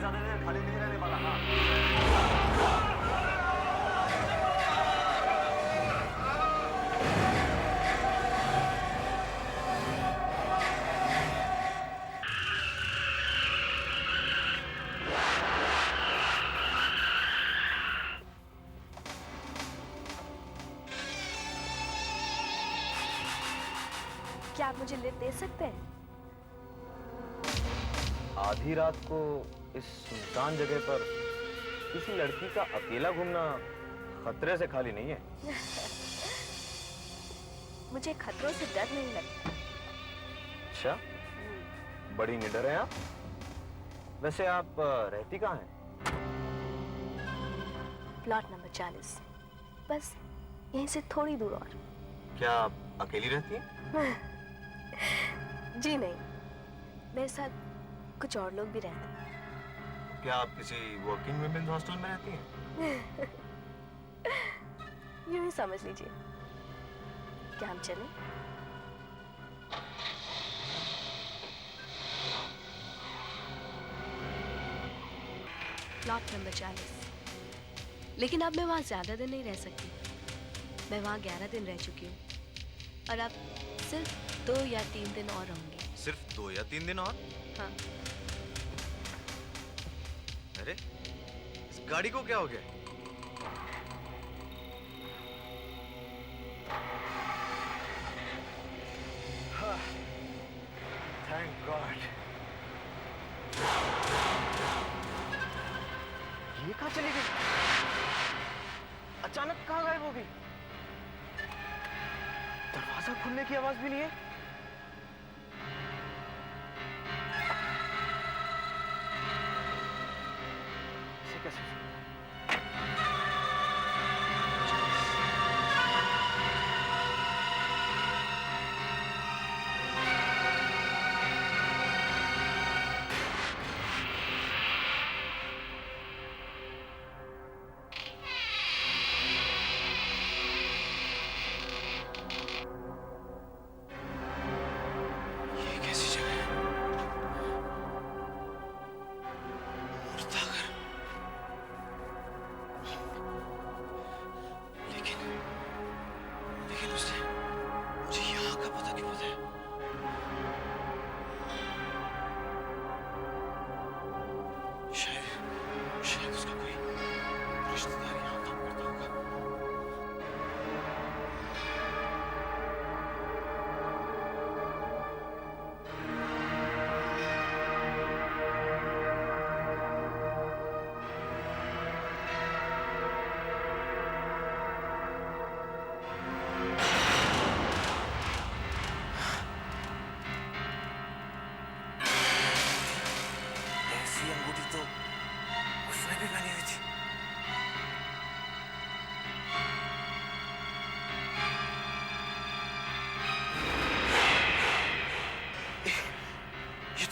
ज्यादा देर खाली नहीं रहने वाला। हाँ, क्या आप मुझे लिफ्ट दे सकते हैं? आधी रात को इस सुनसान जगह पर किसी लड़की का अकेला घूमना खतरे से खाली नहीं है। मुझे खतरों से डर नहीं लगता। अच्छा, बड़ी निडर हैं आप। वैसे आप रहती कहाँ हैं? प्लॉट नंबर 40, बस यहीं से थोड़ी दूर और। क्या आप अकेली रहती हैं? जी नहीं, मेरे साथ कुछ और लोग भी रहते हैं। क्या आप किसी वर्किंग वुमेन्स हॉस्टल में रहती हैं? यूं ही समझ लीजिए। क्या हम चलें? Plot number 40। लेकिन अब मैं वहां ज्यादा दिन नहीं रह सकती। मैं वहां 11 दिन रह चुकी हूँ और अब सिर्फ 2 या 3 दिन और रहूंगी। सिर्फ 2 या 3 दिन और? हाँ। अरे, इस गाड़ी को क्या हो गया? Thank God. ये कहाँ चली गई? अचानक कहाँ गायब हो गई? दरवाजा खुलने की आवाज भी नहीं है। इसे कैसे?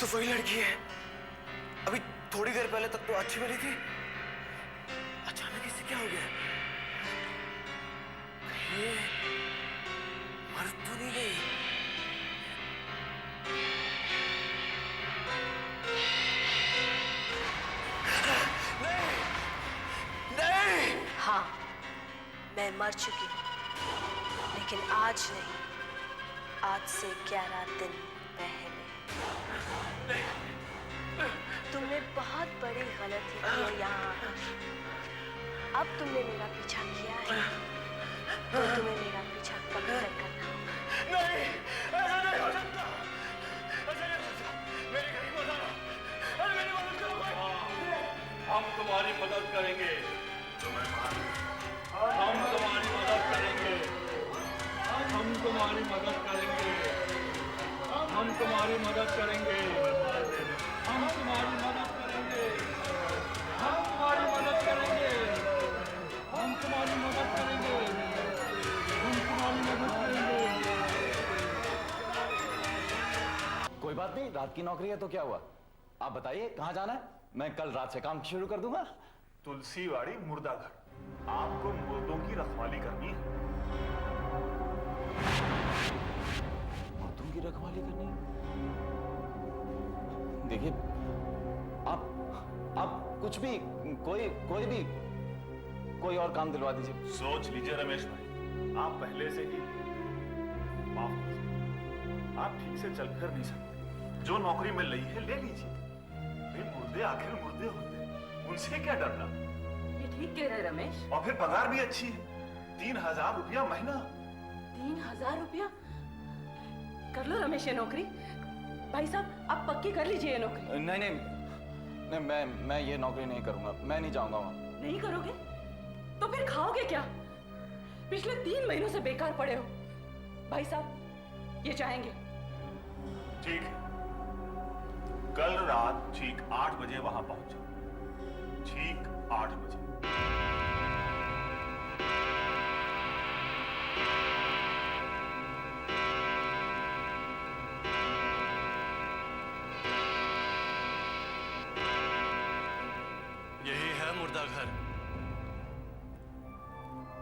तो वही लड़की है। अभी थोड़ी देर पहले तक तो अच्छी मिली थी, अचानक इससे क्या हो गया? ये मर तो नहीं गई? नहीं, नहीं। हाँ, मैं मर चुकी हूँ, लेकिन आज नहीं, आज से 11 दिन पहले। तुमने बहुत बड़ी गलती की है यहाँ आकर। अब तुमने मेरा पीछा किया है, तो तुम्हें मेरा पीछा कभी तक करना होगा। नहीं, ऐसा नहीं हो सकता, ऐसा नहीं हो सकता। मेरी गरीब बचाना, अरे मेरी मदद करो भाई। हम तुम्हारी मदद करेंगे। हम तुम्हारी मदद करेंगे। हम तुम्हारी मदद करेंगे। हम तुम्हारी मदद करेंगे। हम तुम्हारी मदद करेंगे। हम तुम्हारी मदद करेंगे। हम तुम्हारी मदद करेंगे। हम तुम्हारी मदद करेंगे। कोई बात नहीं, रात की नौकरी है तो क्या हुआ? आप बताइए कहाँ जाना है, मैं कल रात से काम शुरू कर दूंगा। तुलसीवाड़ी मुर्दाघर, आपको मुर्दों की रखवाली करनी है। मुर्दों की रखवाली करनी है? देखिए, आप आप कुछ भी कोई और काम दिलवा दीजिए। सोच लीजिए रमेश भाई, आप पहले से ही माफ कर दीजिए। आप ठीक से चल फिर नहीं सकते, जो नौकरी मिल रही है ले लीजिए। वे मुर्दे आखिर मुर्दे होते हैं, उनसे क्या डरना। ये ठीक कह रहे रमेश। और फिर पगार भी अच्छी है, 3000 रुपया महीना। 3000 रुपया? कर लो रमेश ये नौकरी। भाई साहब आप पक्की कर लीजिए ये नौकरी। नहीं, मैं ये नौकरी नहीं करूंगा, मैं नहीं जाऊंगा वहां। नहीं करोगे तो फिर खाओगे क्या? पिछले 3 महीनों से बेकार पड़े हो। भाई साहब ये चाहेंगे। ठीक है, कल रात ठीक 8 बजे वहां पहुंच जाओ। ठीक 8 बजे। यही है मुर्दा घर।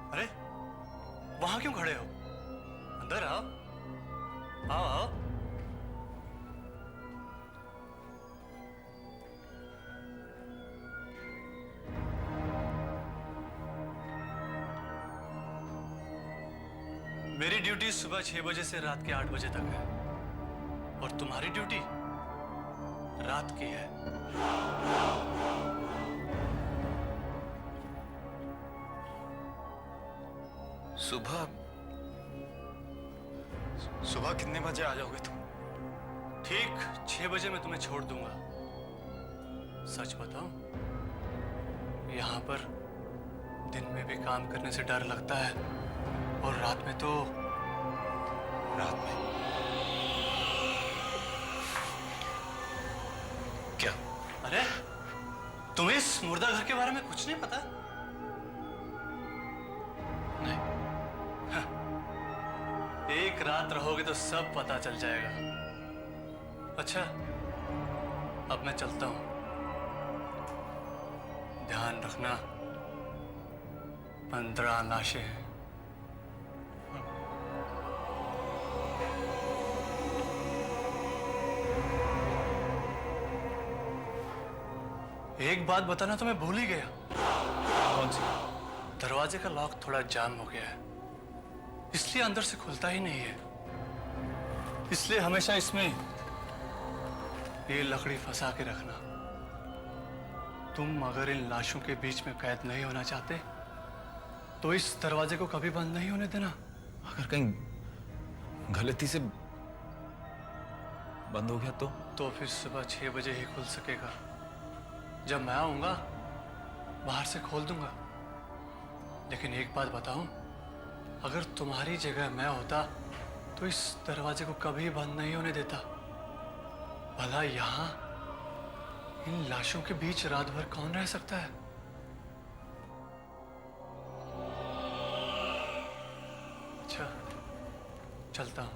अरे वहां क्यों खड़े हो? अंदर आओ, आओ आओ। मेरी ड्यूटी सुबह 6 बजे से रात के 8 बजे तक है और तुम्हारी ड्यूटी रात की है। सुबह कितने बजे आ जाओगे तुम? ठीक 6 बजे मैं तुम्हें छोड़ दूंगा। सच बताऊं, यहां पर दिन में भी काम करने से डर लगता है और रात में क्या? अरे तुम्हें इस मुर्दा घर के बारे में कुछ नहीं पता? नहीं। एक रात रहोगे तो सब पता चल जाएगा। अच्छा अब मैं चलता हूं, ध्यान रखना 15 लाशें हैं। एक बात बताना तो मैं भूल ही गया। कौन सी? दरवाजे का लॉक थोड़ा जाम हो गया है, इसलिए अंदर से खुलता ही नहीं है। इसलिए हमेशा इसमें ये लकड़ी फंसा के रखना। तुम अगर इन लाशों के बीच में कैद नहीं होना चाहते तो इस दरवाजे को कभी बंद नहीं होने देना। अगर कहीं गलती से बंद हो गया तो फिर सुबह 6 बजे ही खुल सकेगा। जब मैं आऊंगा बाहर से खोल दूंगा। लेकिन एक बात बताऊं, अगर तुम्हारी जगह मैं होता तो इस दरवाजे को कभी बंद नहीं होने देता। भला यहां इन लाशों के बीच रात भर कौन रह सकता है? अच्छा चलता हूं,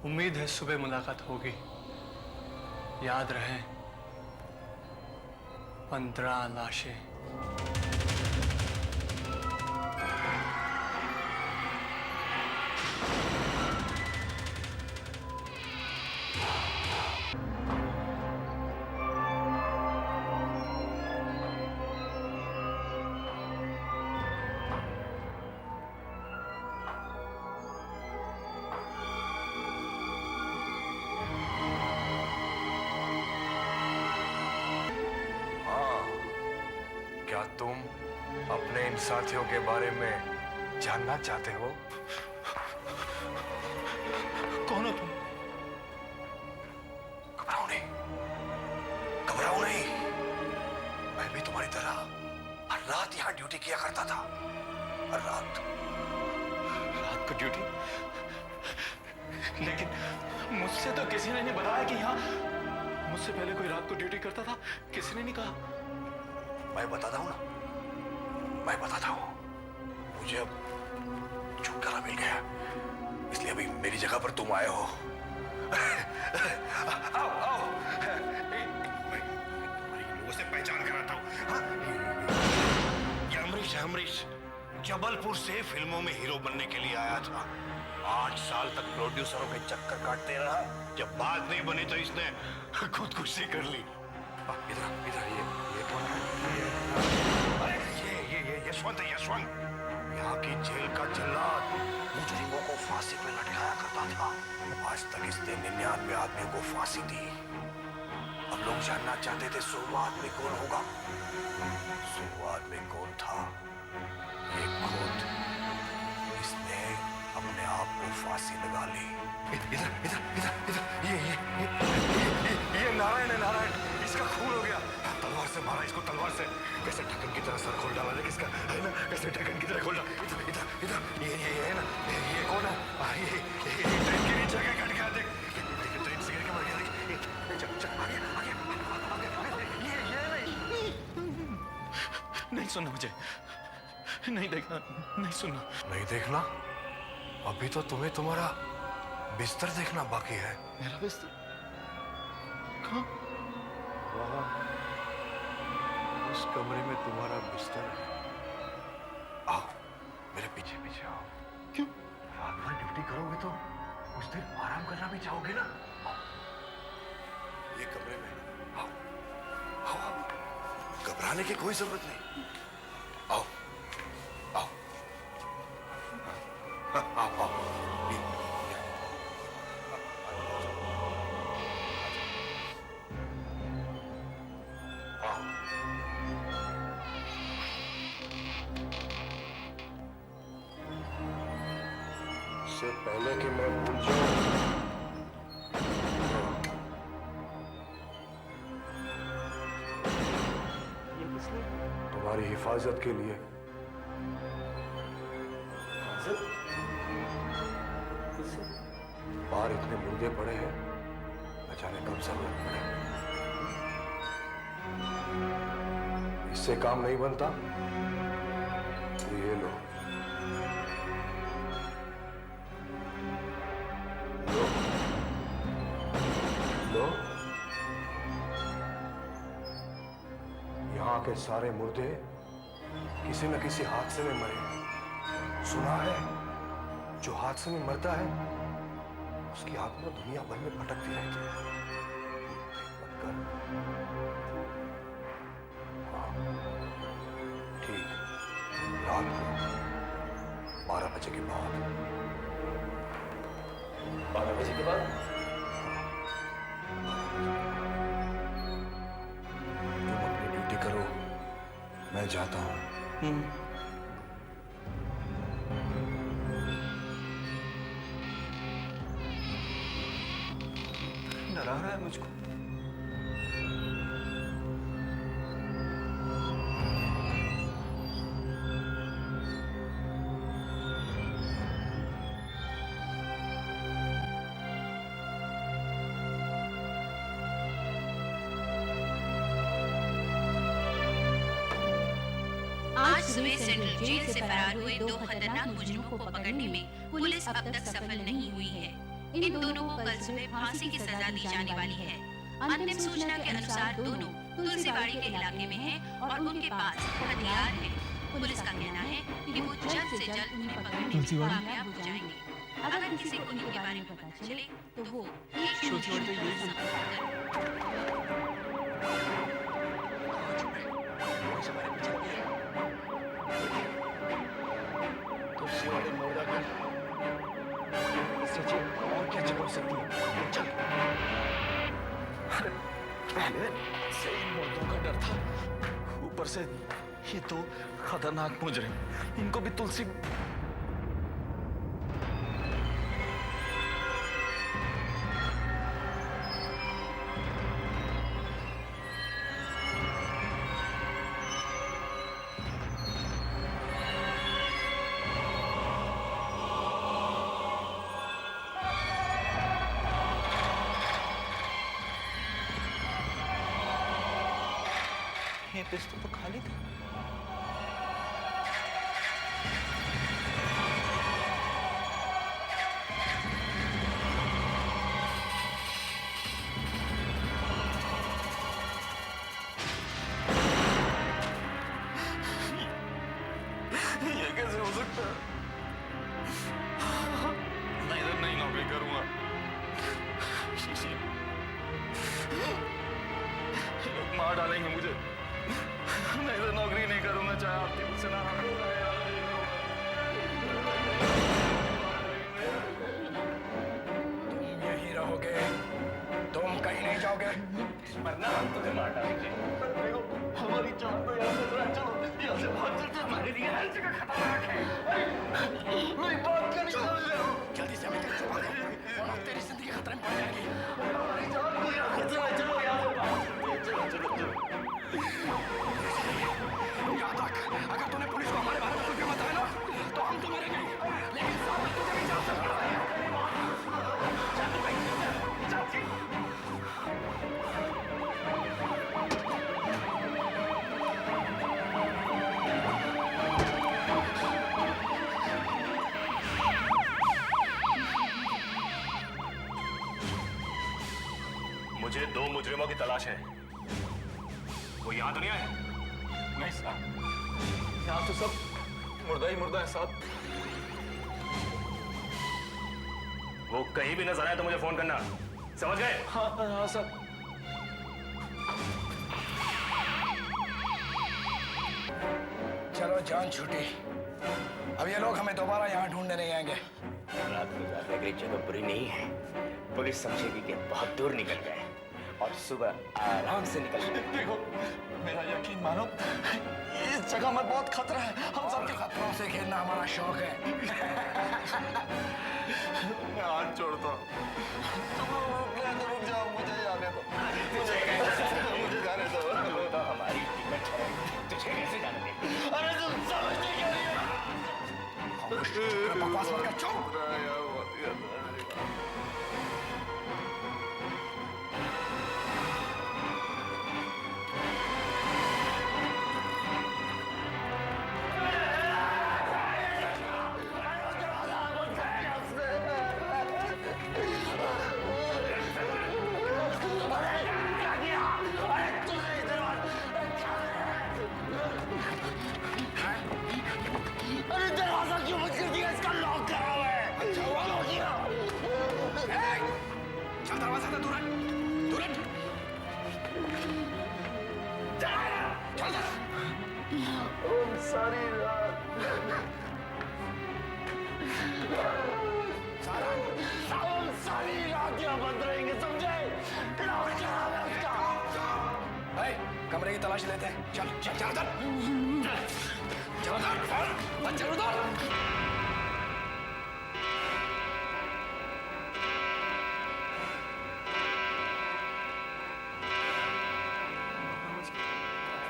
उम्मीद है सुबह मुलाकात होगी। याद रहे 15 लाशें। क्या तुम अपने इन साथियों के बारे में जानना चाहते हो? कौन हो तुम? घबराओ नहीं, घबराओ नहीं। मैं भी तुम्हारी तरह हर रात यहाँ ड्यूटी किया करता था। हर रात रात को ड्यूटी? लेकिन मुझसे तो किसी ने नहीं बताया कि यहाँ मुझसे पहले कोई रात को ड्यूटी करता था। किसी ने नहीं कहा। मैं बताता हूँ ना, मैं बताता हूँ। मुझे अब छुटकारा मिल गया, इसलिए अभी मेरी जगह पर तुम आए हो। आओ आओ, मैं लोगों से पहचान कराता हूँ। ये अमरीश है, अमरीश जबलपुर से फिल्मों में हीरो बनने के लिए आया था। 8 साल तक प्रोड्यूसरों के चक्कर काटते रहा। जब बात नहीं बनी तो इसने खुदकुशी कर ली। इधर इधर, ये यशवंत है, यशवंत। यहाँ की जेल का जल्लाद मुजरिमों को फांसी पे लटकाया करता था। आज तक इसने 99 आदमियों को फांसी दी। अब लोग जानना चाहते थे 100वां आदमी कौन होगा। 100वां आदमी कौन था? ये खुद इसने अपने आप को फांसी लगा ली। इधर इधर इधर इधर ये नारायण है, नारायण। इसका खून हो गया। तलवार से मारा इसको, तलवार से। कैसे ढक्कन की तरह सर खोल डाला, लेकिन इसका है ना, कैसे ढक्कन की तरह खोल डाला। इधर इधर इधर ये है ना, ये कौन है? ये ट्रेन के नीचे क्या कट गया, देख ट्रेन से गिर के मर गया। देख चल चल आगे आगे आगे। ये नहीं सुनना मुझे, नहीं देखना, नहीं सुनना। नहीं देखना? अभी तो तुम्हें तुम्हारा बिस्तर देखना बाकी है। मेरा बिस्तर कहाँ? उस कमरे में तुम्हारा बिस्तर है। आओ मेरे पीछे पीछे आओ। क्यों? रात भर ड्यूटी करोगे तो कुछ देर आराम करना भी चाहोगे ना। आओ ये कमरे में आओ आओ आओ। घबराने की कोई जरूरत नहीं। आओ आओ आओ आओ। इससे पहले कि मैं भूल जाऊं, ये किसने? तुम्हारी हिफाजत के लिए। बाहर इतने मुर्दे पड़े हैं, न जाने कब जरूरत पड़े। इससे काम नहीं बनता तो ये लो। लो यहाँ के सारे मुर्दे किसी न किसी हादसे में मरे हैं। सुना है जो हादसे में मरता है उसकी आत्मा दुनिया भर में भटकती रहती है। हाँ, ठीक, रात को 12 बजे के बाद। 12 बजे के बाद? तुम अपनी ड्यूटी करो, मैं जाता हूं। डरा रहा है मुझको। आज सुबह सेंट्रल जेल से फरार हुए 2 खतरनाक मुजरिमों को पकड़ने में पुलिस अब तक सफल नहीं हुई है। इन दोनों को कल सुबह फांसी की सजा दी जाने वाली है। अंतिम सूचना के अनुसार दोनों तुलसीबाड़ी के इलाके में हैं और उनके पास हथियार है। पुलिस का कहना है कि वो जल्द से जल्द उन्हें पकड़ने में कामयाब हो जाएंगे। अगर किसी को उनके बारे में पता चले तो वो एक तुलसी वाले मुर्दा कर इससे और क्या चल सकती है। चल। पहले से इन मुर्दों का डर था, ऊपर से ये 2 खतरनाक मुजरिम, इनको भी तुलसी। ये पिस्तौल तो खाली था। ये कैसे हो सकता है? मैं इधर नहीं नौकरी करूंगा। लोग मार डालेंगे मुझे। मैं तो नौकरी नहीं करूंगा चाहे आपकी मुझसे ना तुम यही रहोगे, तुम कहीं नहीं जाओगे, वरना हम तुम्हें मार डालेंगे। हमारी जान तो यहाँ से चलो यहाँ से भाग चलते हमारे लिए हर जगह खतरनाक है। मेरी बात करनी जल्दी से हमें कहीं छुपा दे, वरना तेरी जिंदगी खतरे में पड़ जाएगी। हमारी जान को यहाँ से चलो यहाँ से चलो याद रख, अगर तूने पुलिस को हमारे बारे में कुछ भी बताया ना, तो हम तो मरेंगे, लेकिन सामने तुझे भी जान से मारा है। मुझे 2 मुजरिमों की तलाश है। वो यहाँ तो नहीं आए? नहीं साहब, यहाँ तो सब मुर्दा ही मुर्दा है साहब। वो कहीं भी नजर आए तो मुझे फोन करना, समझ गए? हाँ हाँ साहब। चलो जान छूटी, अब ये लोग हमें दोबारा यहाँ ढूंढने नहीं आएंगे। रात गुजारने की जगह बुरी नहीं है। पुलिस समझेगी कि बहुत दूर निकल गए और सुबह आराम से निकल गए। देखो मेरा यकीन मानो, इस जगह में बहुत खतरा है। हम सब खतरों से खेलना हमारा शौक है। मैं हाथ जोड़ता हूँ, तुम लोग रुक जाओ, मुझे जाने दो, मुझे जाने दो। तो हमारी टिकट है, तुझे कैसे जाने दे? अरे तुम समझते क्यों नहीं हो? बकवास मत कर, चुप। चल दरवाजा से दूर हट, दूर हट। चल सारी रात सारी रात यहाँ बंद रहेंगे, समझे? कमरे की तलाश लेते हैं। चल चल चल उधर, चल उधर, चल उधर।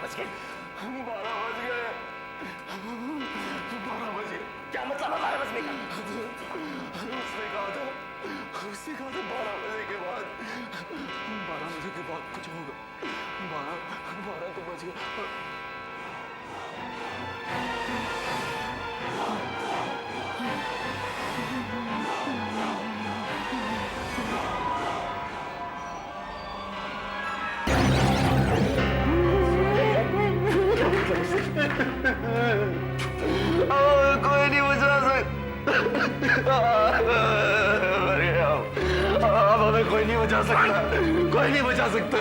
बच गए, 12 बज गए, 12 बज गए। क्या मतलब है 12 बजने का? उसने कहा था 12 बजे के बाद, 12 बजे के बाद कुछ होगा। 12 तो बज गए। कोई नहीं बचा सकता, अब हमें कोई नहीं बचा सकता, कोई नहीं बचा सकता।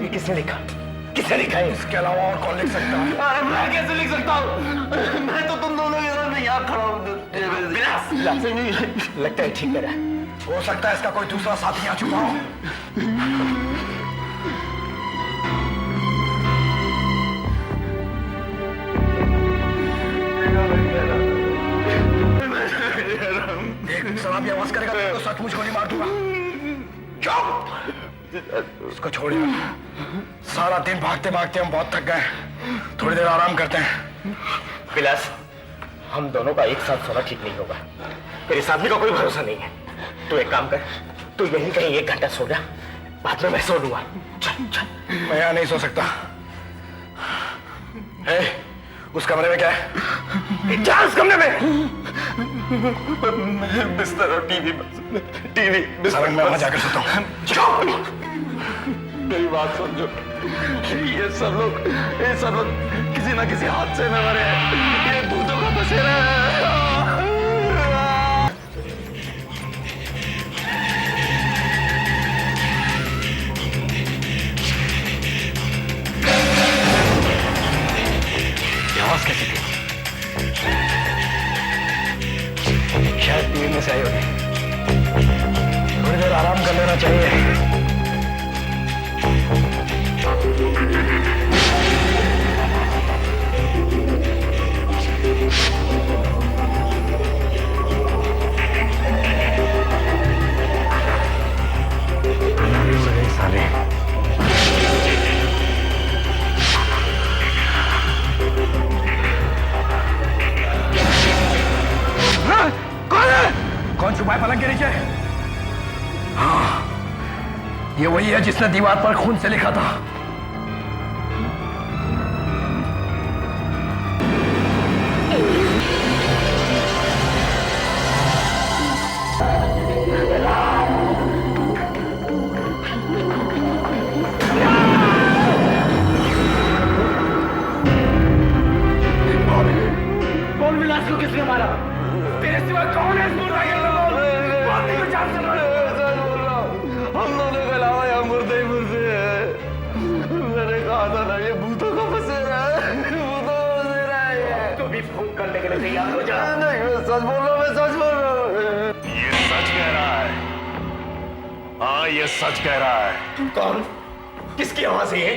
ये किसने लिखा? किसने लिखा है? इसके अलावा और कौन लिख सकता है? अरे मैं कैसे लिख सकता हूँ? मैं तो तुम दोनों के सामने यहाँ खड़ा हूँ। लगता है ठीक करा। हो सकता है इसका कोई दूसरा साथी यहाँ छुपा हो। देख शराबी आवाज करेगा तो सचमुच गोली मार दूंगा। चुप! इसको छोड़िए, सारा दिन भागते भागते हम बहुत थक गए, थोड़ी देर आराम करते हैं। विलास, हम दोनों का एक साथ सोना ठीक नहीं होगा। मेरे साथी का कोई भरोसा नहीं है। तू एक काम कर, तू यहीं कहीं 1 घंटा सो जा, बाद में मैं सो लूंगा। चल चल। मैं यहाँ नहीं सो सकता। उस कमरे में क्या है? क्या उस कमरे में? बिस्तर और टीवी सरंग में वहां जाकर सोता हूँ। मेरी बात समझो, ये सब लोग किसी ना किसी हादसे में मरे हैं। ये भूतों का बसेरा है। कैसी थी? शायद टीवी में से आई होगी। थोड़ी देर आराम कर लेना चाहिए। साले कौन छुपा है पलंग के नीचे? हाँ, ये वही है जिसने दीवार पर खून से लिखा था। कौन विलास को किसने मारा? तेरे सिवा कौन है इस मुर्दा के हम दोनों के अलावा यहाँ मुर्दे ही मुर्दे हैं। मैंने कहा था ना ये भूतों का बसेरा है, भूतों का बसेरा है ये। तू भी फोन करने के लिए तैयार हो जा। नहीं, मैं सच बोल रहा हूँ, मैं सच बोल रहा हूँ। ये सच कह रहा है। हाँ, ये सच कह रहा है। कौन? किसकी आवाज है ये?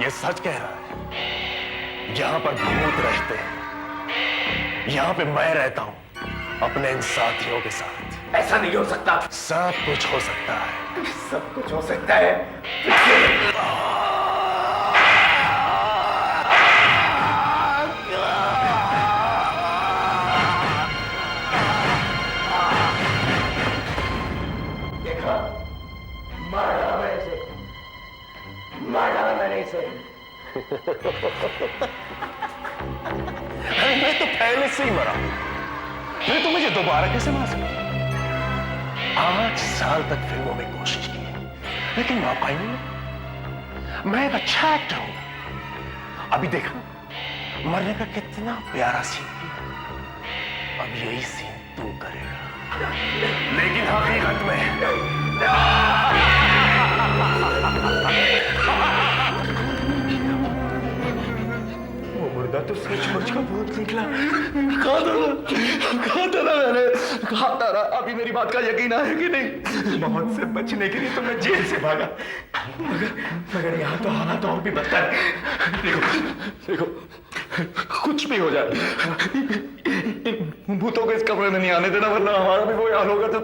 ये सच कह रहा है। यहाँ पर भूत रहते हैं, यहाँ पे मैं रहता हूँ अपने इन साथियों के साथ। ऐसा नहीं हो सकता। सब कुछ हो सकता है। सब कुछ हो सकता है। देखा, मार डाला मैंने इसे, मार डाला मैंने इसे। मैं तो पहले से ही मरा, फिर तो मुझे दोबारा कैसे मार सकता? 8 साल तक फिल्मों में कोशिश की, लेकिन मौका ही नहीं मिला। मैं एक अच्छा एक्टर हूं। अभी देखा मरने का कितना प्यारा सीन किया। अब यही सीन तू करेगा, लेकिन हकीकत में मुर्दा तो सचमुच का भूत निकला। कहा था ना मैंने, कहा था ना। अभी मेरी बात का यकीन आया कि नहीं? मौत से बचने के लिए तो मैं जेल से भागा, मगर यहाँ तो हालात और भी बदतर है। देखो, कुछ भी हो जाए, भूतों को इस कमरे में नहीं आने देना, वरना हमारा भी वही हाल होगा जो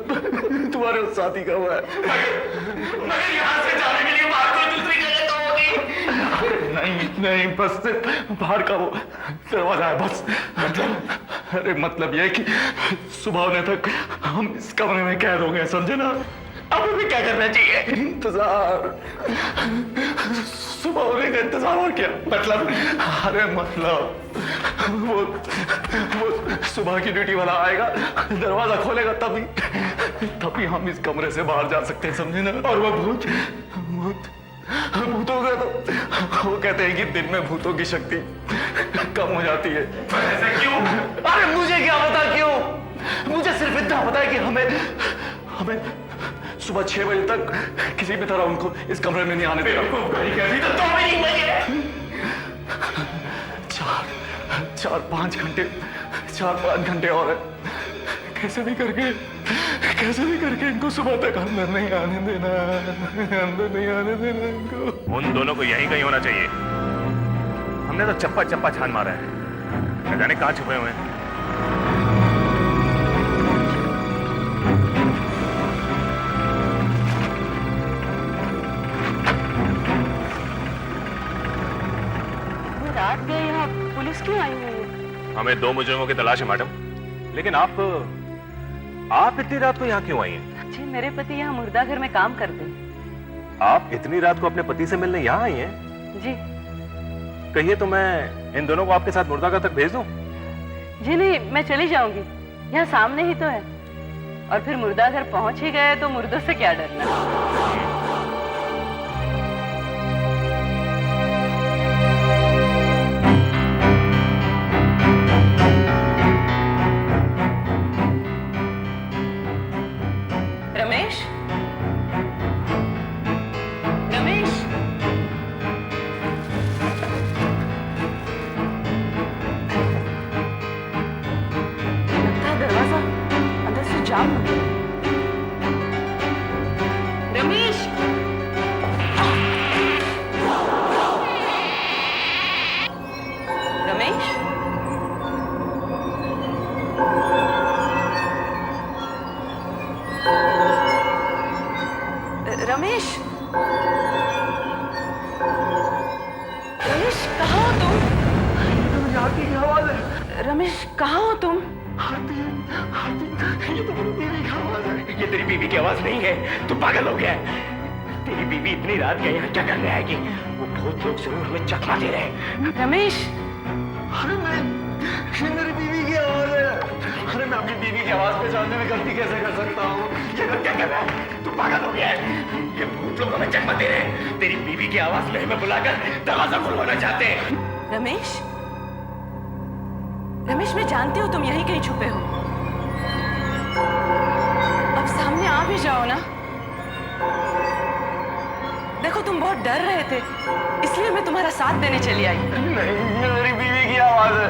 तुम्हारे उस साथी का हुआ है। मगर यहाँ से जाने के लिए बाहर कोई दूसरी जगह तो होगी। नहीं, बस बाहर का वो दरवाजा है बस। मतलब यह कि सुबह होने तक हम इस कमरे में कैद हो गए, समझे ना? अब भी क्या करना चाहिए? इंतजार। सुबह होने का इंतजार और क्या? मतलब अरे मतलब वो सुबह की ड्यूटी वाला आएगा, दरवाजा खोलेगा, तभी हम इस कमरे से बाहर जा सकते हैं, समझे ना? और वो भूतों का तो वो कहते हैं कि दिन में भूतों की शक्ति कम हो जाती है। ऐसा क्यों? अरे मुझे क्या पता क्यों? मुझे सिर्फ इतना पता है कि हमें सुबह 6 बजे तक किसी भी तरह उनको इस कमरे में नहीं आने देना। चार पांच घंटे और है। कैसे भी करके इनको सुबह तक अंदर नहीं आने देना इनको। उन दोनों को यहीं कहीं होना चाहिए। हमने तो चप्पा छान मारा है, न जाने कहां छुपे हुए हैं। रात गए यहाँ पुलिस क्यों आई हुई है? हमें 2 मुजरिमों की तलाश है मैडम, लेकिन आप इतनी रात को यहाँ क्यों आई हैं? जी, मेरे पति यहाँ मुर्दा घर में काम करते हैं। आप इतनी रात को अपने पति से मिलने यहाँ आई हैं? जी। कहिए तो मैं इन दोनों को आपके साथ मुर्दाघर तक भेज दूं? जी नहीं, मैं चली जाऊंगी, यहाँ सामने ही तो है। और फिर मुर्दा घर पहुंच ही गए तो मुर्दों से क्या डरना। रमेश, रमेश कहाँ हो तुम? आरती, आरती, ये तो मेरी बीवी की आवाज है। ये तेरी बीवी की आवाज नहीं है, तू पागल हो गया है। तेरी बीवी इतनी रात गई यहाँ क्या करने आएगी? वो बहुत लोग जरूर हमें चकमा दे रहे हैं। रमेश, अरे नहीं, ये मेरी बीवी की आवाज है। अरे मैं अपनी बीवी की आवाज पहचानने में गलती कैसे कर सकता हूँ? ये लोग क्या कर रहा है? तू पागल हो गया है। ये भूत लोग हमें चकमा दे रहे हैं। तेरी बीवी की आवाज में हमें बुलाकर दरवाजा खुलवाना चाहते हैं। रमेश, रमेश मैं जानती हूँ तुम यहीं कहीं छुपे हो। अब सामने आ भी जाओ ना। देखो तुम बहुत डर रहे थे, इसलिए मैं तुम्हारा साथ देने चली आई। नहीं, ये मेरी बीवी की आवाज है।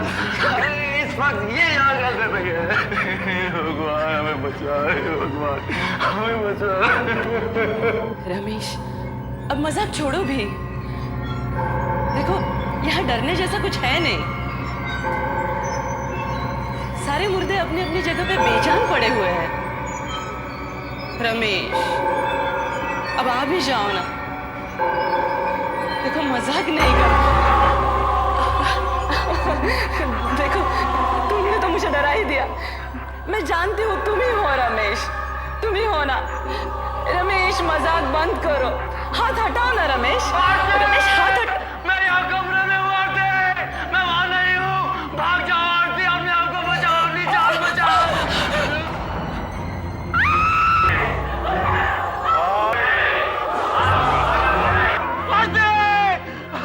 अरे इस वक्त ये यहाँ क्या कर रही है? भगवान हमें बचा, भगवान हमें बचा। रमेश, अब मजाक छोड़ो भी। देखो यहाँ डरने जैसा कुछ है नहीं। सारे मुर्दे अपनी अपनी जगह पे बेजान पड़े हुए हैं। रमेश, अब आ भी जाओ ना। देखो मजाक नहीं कर। देखो तुमने तो मुझे डरा ही दिया। मैं जानती हूँ तुम ही हो रमेश, तुम ही हो ना। रमेश मजाक बंद करो, हाथ हटाओ ना रमेश। रमेश हाथ हट। मैं यहाँ कमरे में हूँ आरती, मैं वहाँ नहीं हूँ। भाग जाओ आरती, अपने आप को बचाओ, अपनी जान बचाओ।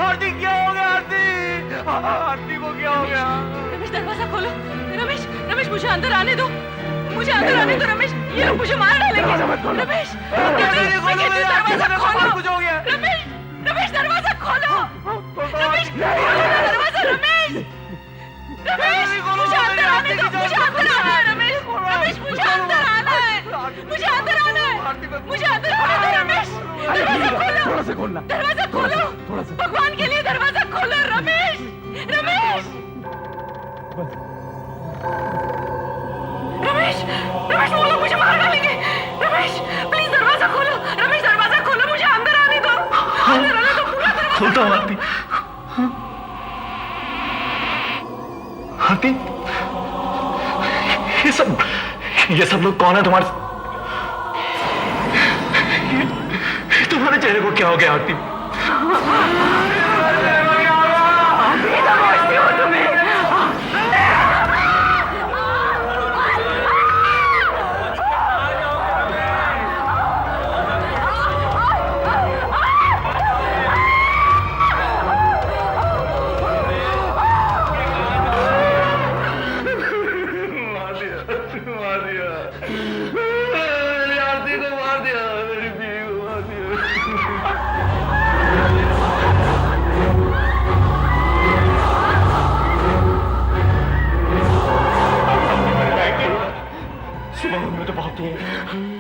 आरती क्या हो गया? आरती को क्या हो गया? रमेश दरवाजा खोलो। रमेश, रमेश मुझे अंदर आने दो, मुझे अंदर आने दो। रमेश ये लोग मुझे मार डालेंगे। रमेश दरवाजा खोलो। कुछ हो गया? रमेश, रमेश दरवाजा खोलो। रमेश खोलो ना दरवाजा। रमेश, रमेश मुझे अंदर आने दो, मुझे अंदर आना है। रमेश, रमेश मुझे अंदर आना है, मुझे अंदर आना है, मुझे अंदर आने दो। रमेश दरवाजा खोलो, थोड़ा सा खोलना, दरवाजा खोलो, भगवान के लिए दरवाजा खोलो। रमेश, रमेश, रमेश, रमेश वो लोग मुझे मार डालेंगे। रमेश प्लीज दरवाजा खोलो। रमेश दरवाजा खोलो, मुझे अंदर आने दो, अंदर आने दो। पूरा दरवाजा खोलता हूँ आरती। आरती, ये सब लोग कौन है तुम्हारे? तुम्हारे चेहरे को क्या हो गया आरती?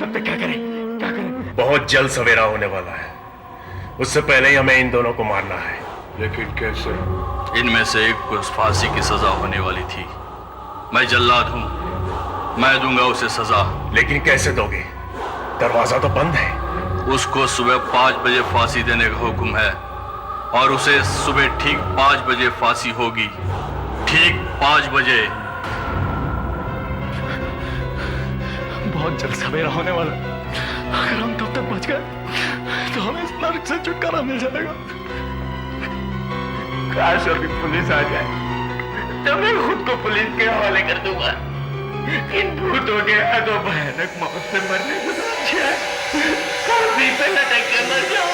तब तक क्या करें, क्या करें? बहुत जल्द सवेरा होने वाला है, उससे पहले ही हमें इन दोनों को मारना है। लेकिन कैसे? इनमें से एक को फांसी की सजा होने वाली थी। मैं जल्लाद हूं, मैं दूंगा उसे सजा। लेकिन कैसे दोगे? दरवाजा तो बंद है। उसको सुबह 5 बजे फांसी देने का हुक्म है और उसे सुबह ठीक 5 बजे फांसी होगी। ठीक 5 बजे। बहुत जल्द सवेरा होने वाला। अगर हम तब तक बच गए तो हमें इस नर्क से छुटकारा मिल जाएगा। काश अभी पुलिस आ जाए तो मैं खुद को पुलिस के हवाले कर दूंगा। इन भूतों के हाथों भयानक मौत से मरने से अच्छा फांसी पे लटक के मर जाओ।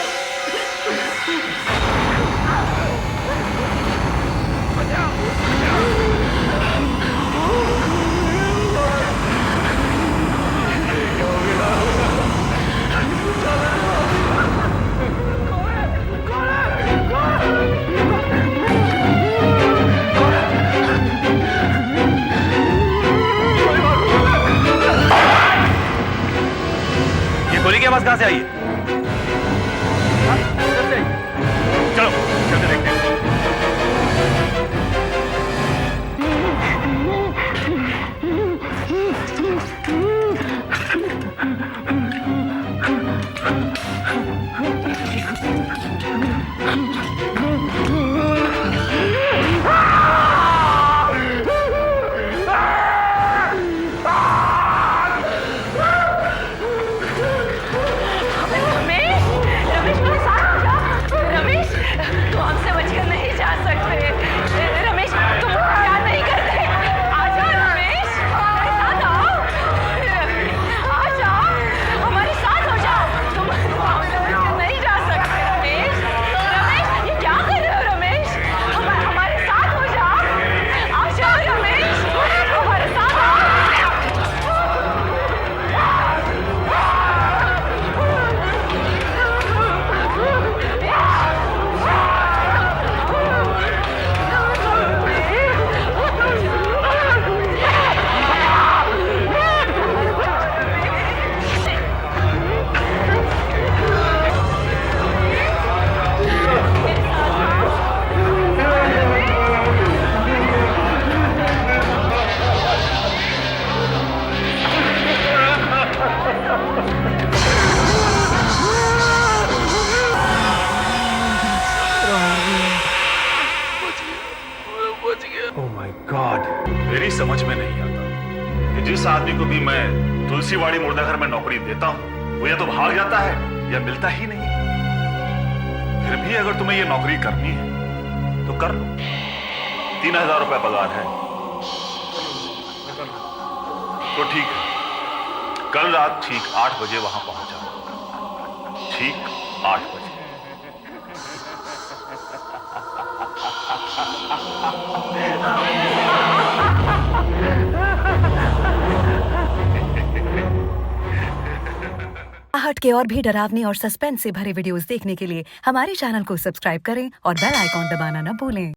ये गोली की आवाज कहां से आई है? गॉड, मेरी समझ में नहीं आता कि जिस आदमी को भी मैं तुलसीवाड़ी मुर्दाघर में नौकरी देता हूं, वो या तो भाग जाता है या मिलता ही नहीं। फिर भी अगर तुम्हें ये नौकरी करनी है तो कर लो। 3000 रुपए पगार है। तो ठीक है, कल रात ठीक 8 बजे वहां पहुंच जाओ। ठीक 8 बजे। आहट के और भी डरावनी और सस्पेंस से भरे वीडियोस देखने के लिए हमारे चैनल को सब्सक्राइब करें और बेल आइकॉन दबाना न भूलें।